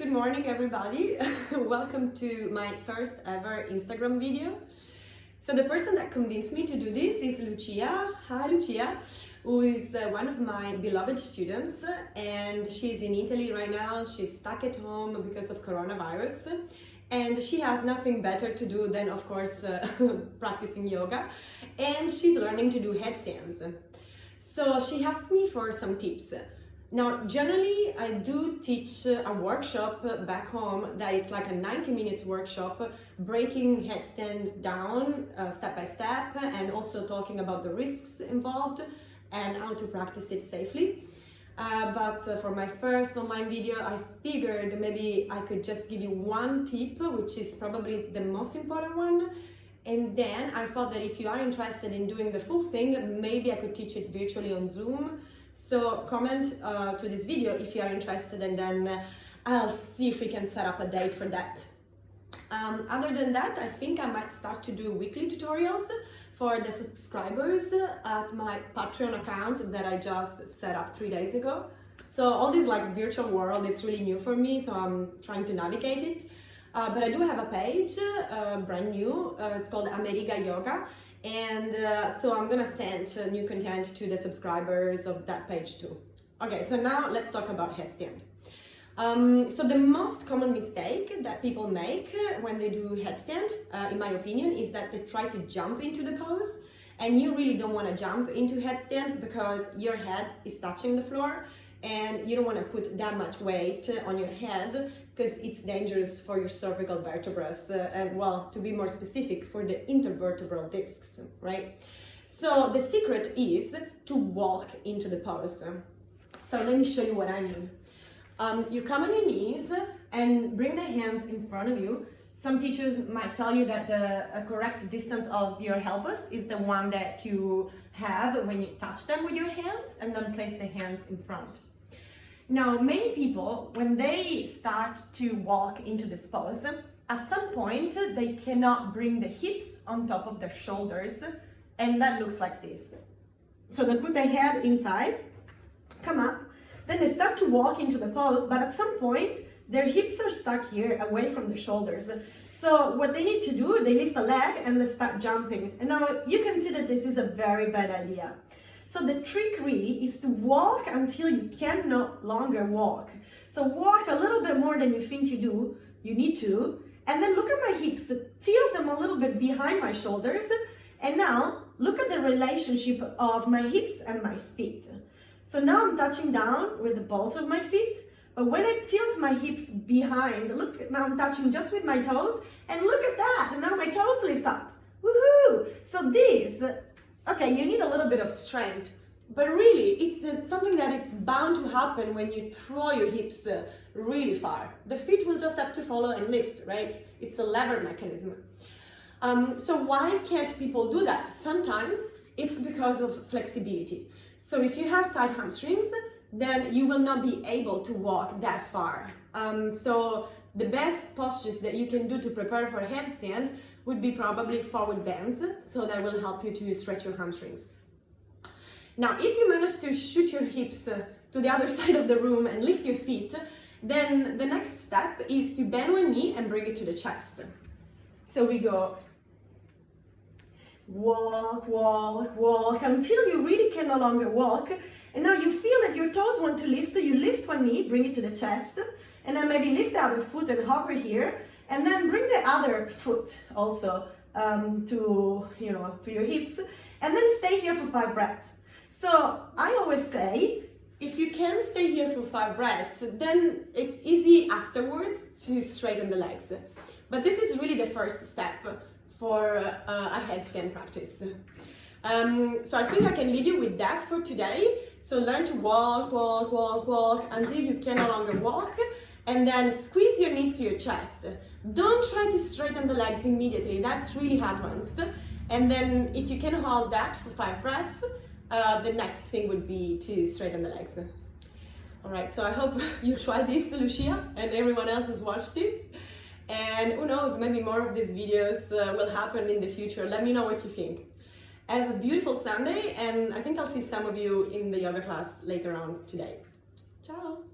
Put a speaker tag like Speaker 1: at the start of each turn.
Speaker 1: Good morning, everybody. Welcome to my first ever Instagram video. So the person that convinced me to do this is Lucia. Hi, Lucia, who is one of my beloved students, and she's in Italy right now. She's stuck at home because of coronavirus, and she has nothing better to do than, of course, practicing yoga, and she's learning to do headstands. So she asked me for some tips. Now, generally, I do teach a workshop back home that it's like a 90 minutes workshop, breaking headstand down step by step, and also talking about the risks involved and how to practice it safely. But for my first online video, I figured maybe I could just give you one tip, which is probably the most important one. And then I thought that if you are interested in doing the full thing, maybe I could teach it virtually on Zoom. So comment to this video if you are interested, and then I'll see if we can set up a date for that. Other than that, I think I might start to do weekly tutorials for the subscribers at my Patreon account that I just set up 3 days ago. So all this like virtual world, it's really new for me, so I'm trying to navigate it. But I do have a page, brand new, it's called America Yoga. And so I'm gonna send new content to the subscribers of that page too. Okay, so now let's talk about headstand. So the most common mistake that people make when they do headstand, in my opinion, is that they try to jump into the pose, and you really don't want to jump into headstand because your head is touching the floor, and you don't want to put that much weight on your head because it's dangerous for your cervical vertebrae and, well, to be more specific, for the intervertebral discs, right? So the secret is to walk into the pose. So let me show you what I mean. You come on your knees and bring the hands in front of you. Some teachers might tell you that a correct distance of your elbows is the one that you have when you touch them with your hands, and then place the hands in front. Now, many people, when they start to walk into this pose, at some point they cannot bring the hips on top of their shoulders, and that looks like this. So they put their head inside, come up, then they start to walk into the pose, but at some point their hips are stuck here away from the shoulders. So what they need to do, they lift a leg and they start jumping. And now you can see that this is a very bad idea. So the trick really is to walk until you can no longer walk. So walk a little bit more than you think you need to, and then look at my hips, tilt them a little bit behind my shoulders, and now look at the relationship of my hips and my feet. So now I'm touching down with the balls of my feet, but when I tilt my hips behind, look, now I'm touching just with my toes, and look at that, and now my toes lift up. Woohoo! So this, okay, you need a little bit of strength, but really it's something that it's bound to happen when you throw your hips really far. The feet will just have to follow and lift, right? It's a lever mechanism. So why can't people do that? Sometimes it's because of flexibility. So if you have tight hamstrings, then you will not be able to walk that far. So the best postures that you can do to prepare for a headstand would be probably forward bends, so that will help you to stretch your hamstrings. Now, if you manage to shoot your hips to the other side of the room and lift your feet, then the next step is to bend one knee and bring it to the chest. So we go walk, walk, walk, until you really can no longer walk. And now you feel that your toes want to lift, so you lift one knee, bring it to the chest, and then maybe lift the other foot and hover here, and then bring the other foot also to your hips, and then stay here for 5 breaths. So I always say, if you can stay here for 5 breaths, then it's easy afterwards to straighten the legs. But this is really the first step for a headstand practice. So I think I can leave you with that for today. So learn to walk, walk, walk, walk until you can no longer walk, and then squeeze your knees to your chest. Don't try to straighten the legs immediately, that's really advanced. And then if you can hold that for 5 breaths, the next thing would be to straighten the legs. All right, so I hope you try this, Lucia, and everyone else has watched this. And who knows, maybe more of these videos will happen in the future. Let me know what you think. Have a beautiful Sunday, and I think I'll see some of you in the yoga class later on today. Ciao!